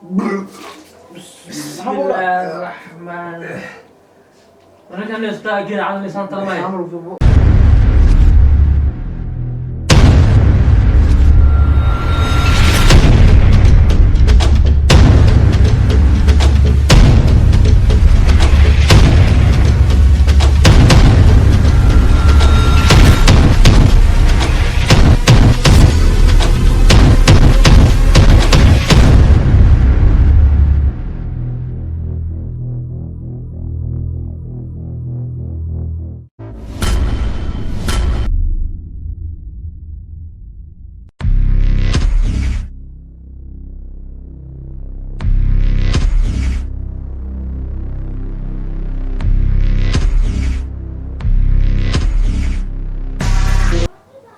بسم الله الرحمن. أنا كان يستأجر على لسان طلبي.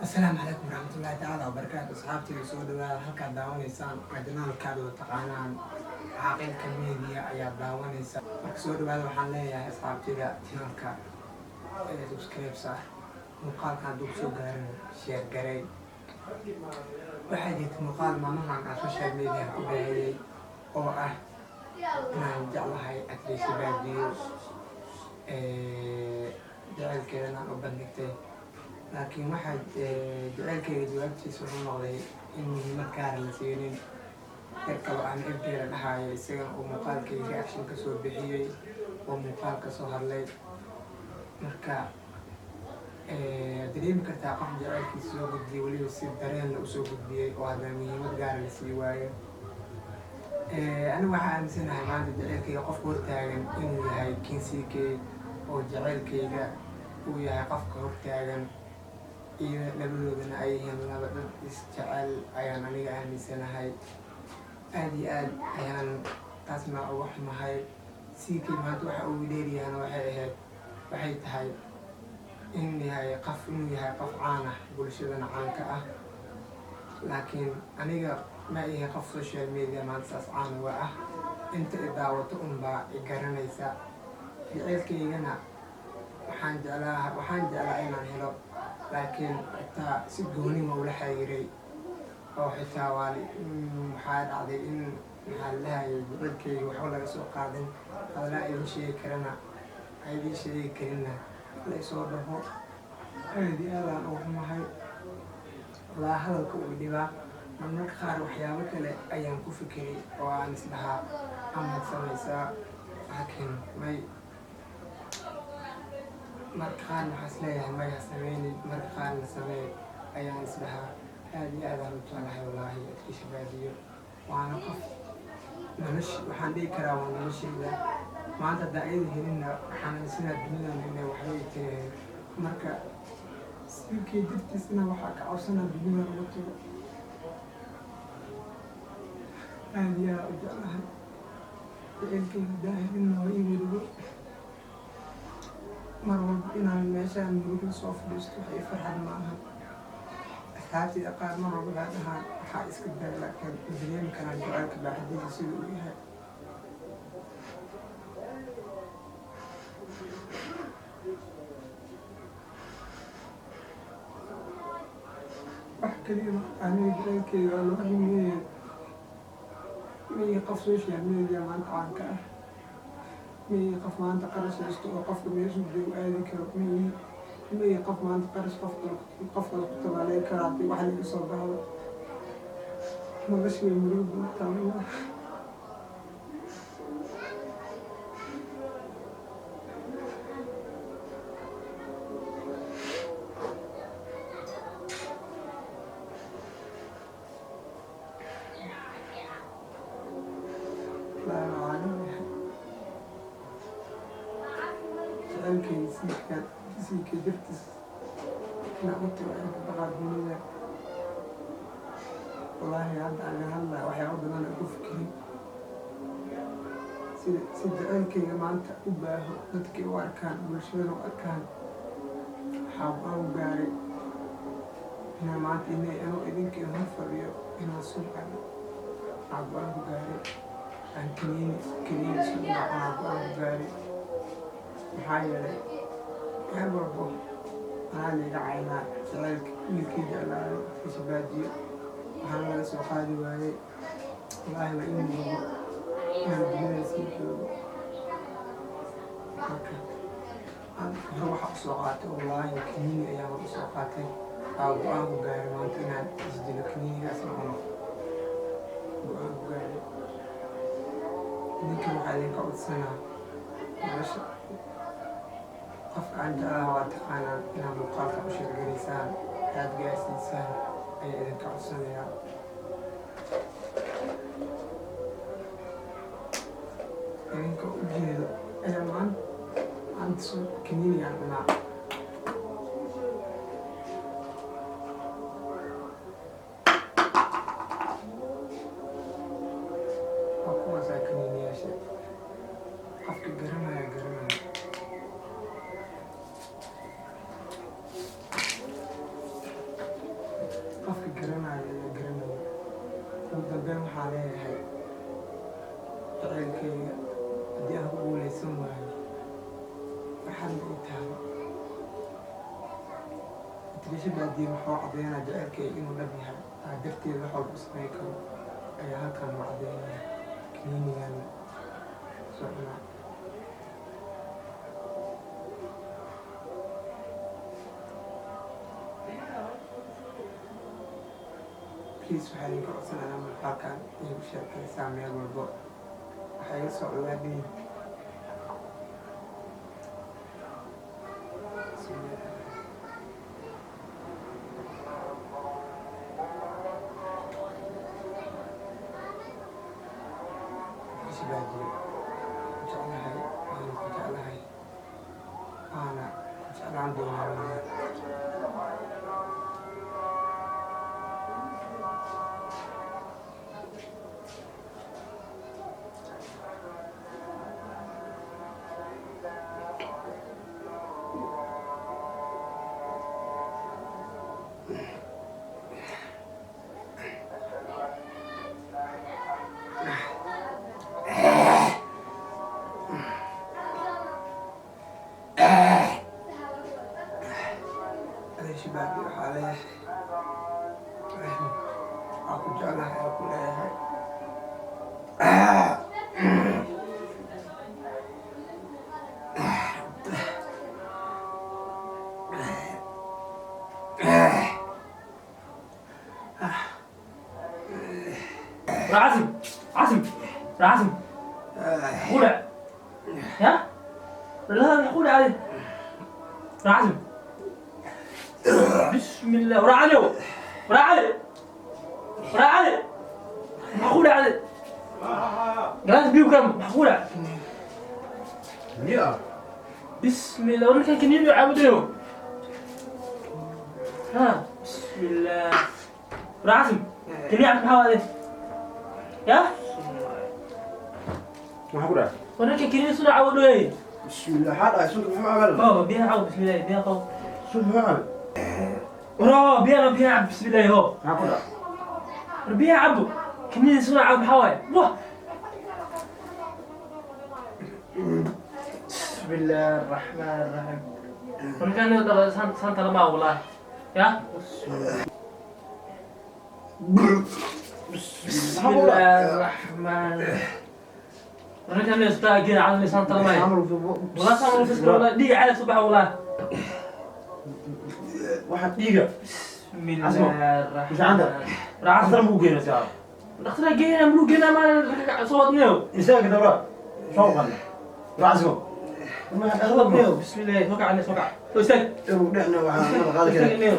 السلام عليكم ورحمة الله تعالى وبركاته. أصحابتي وسود هلكا داونيسان عندنا الكادو تقانان عاقل كميديا أيا داونيسان سود بعد وحنا يا أصحابتي لا تنالكا سبسكرايب صح مقال كان دوكسو قارن شير قري وحديت مقال ما نهان على السوشيال ميديا كباهي أو نان جعلها أتريس باديو جعل كذا نان أبنكتي laakiin waxaa jaceylkayga jawaabtiisa wuxuu noqday in muhiimad gaara la siinin yar kaloo aan ergeela dhahaayo isagana uu muuqaalkayga reaction ka soo bixiyey oo muuqaal ka soo hadlay marka dareemi kartaa qof jaceylkiisa soo gudbiyey weliba si dareen la usoo gudbiyey oo haddana muhiimad gaara la sii waayo anigu waxaa aaminsanahay maanta jaceylkayga qofka hortaagan inuu yahay kinsiikey oo jaceylkayga uu yahay qofka hortaagan iyo labadoodana ay yihiin laba dad isjecel ayaan aniga aaminsanahay aad iyo aad ayaan taasna uga xumahay siikii maanta waxa uu dheeriyahana waxay tahay inuu yahay qof caan ah bulshadana caanka ah laakiin aniga ma yahay qof social media maanta saas caan uga ah inta i daawato unbaa i garanaysa jaceylkaygana waxaan jeclaa inaan helo laakiin xitaa si gooni ma ula xiriiray oo xitaa waxaa dhacday in maxaa lahayay jaceylkayga waxba laga soo qaadin hadalaa idin sheegi karana idin sheegi karinna la isoo dhaho aad iyo aadaan uga xumahay walaa hadalka uu dhibaa marmarka qaar waxyaabo kale ayaan ku fikiray oo aan isdhahaa amaad samaysaa laakiin marka qaar waxaas leeyahay maya sameynin marka qaarna sameey ayaan isdhahaa aad iyo aadaan u jeclahay wallaahi adkiisha baadiyo waana qof waxaan dhihi karaa waa noloshayda maanta haddaa iyada helinna waxaan sinaa dunidan inay waxba i tireen marka siilkii dartiisna waxaa ka cabsanaa dunidan uga tago aad iyo aad u jeclahay jaceylkayga haddaa helinna waa ii weligo mar walba inaan meeshaan murugla soo fadhiisto waxay farxad ma aha asxaabtayda qaar mar walba baa dhahaan waxaa iska daa laakiin dareemi karaan jaceylka baaxadiisa sida uu yahay wax kaliya aniga jaceylkayga waa loo ximeeyey miyay qof social media maanta caanka ah miyay qof maanta qarash haysto oo qofka meeshuu joogo aadi karo miyay qof maanta qarash qofka ku tabaalay karo haddii wax laga soo baxdo nolosha way murugo buurtaa siika dartiis nacmati waa inka baqaa dunida wallaahi hadda aan hadlaa waxyaaba badan aan ku fikirin si jaceylkayga maanta u baaho dadkii u arkaan bulshadana u arkaan waxaa aan gaaray inaan maanta inuu idinkeeda hor fadhiyo inaan sulcan waxaa go-aan ku gaaray aan kaniini sulcan waxaa go-aan ku gaaray maxaa yeelay meel walbo anaa layga caynaa jaceylka wiilkii jeclaayo adkiisha baadiyo waxaana laga soo qaadi waayey wallaahi waa in murugo أنا واحد سوقات والله كنيني أيام سوقاتي أو أبو جاري ما أنت ناد تسجل كنيني أسمعهم أبو جاري ninkan waxaa idinka codsanaa nolosha qofka aan jeclaha waa taqaanaan inaad muuqaalka u sheergaraysaan aad gaarsiisaan ayaa idinka codsanayaa idinka u jeedo ayaa maanta kaniinigaan cunaa qofka garanaya qofka garanaya ayaa garanaya ugu dambeyn waxaa leeyahay jaceylkeyga haddii aan ku guuleysan waayo farxadna ay tahay atrisha baadiye waxuu caddeynaa jaceylkeyga inuu dhab yahay aa darteed wax walba u samey karo ayaa halkan u caddeynaya kaniinigaana soo cunaa please waxaa idinka codsanayaa muuqaalkan inay ku sheekaysaa meel walbo waxaa iga soo colaadhiin baadiye jeclahay waana ku jeclahay waana ku jeclaan doonaa شبابي وحاليه أكو جعلها أكو لها عازم خلع يا لا خلع عليه عازم بسم الله ورا علي محقول علي جلاس بيو كم محقول يا بسم الله ورا كان كنيم يعبدوا ها بسم الله ورا عاصم كنيم يعبد هذا يا محقول ورا كان كنيم سنة عبدوا بسم الله حاضر شوف ما عمل بابا بيها عود بسم الله بيها طو شوف ما عمل ورا بيها عبد بسم الله هو محقول بيها عبد كنيم سنة عبد حواي واه بسم الله الرحمن الرحيم ونكان نقدر سانتا لما والله يا بسم الله الرحمن الرحيم ونكان نستأجر على سانتا لما والله سامر في والله دي على صباح والله واحد دقيقة بسم الله الرحمن مش عندك أخطر مو جينا ساعة أخطر جينا ملو جينا ما صوتناه يساعد دورات شو قلنا رازمه صوتناه بسم الله توقع عليه توقع استاذ نحن وحنا غالي كده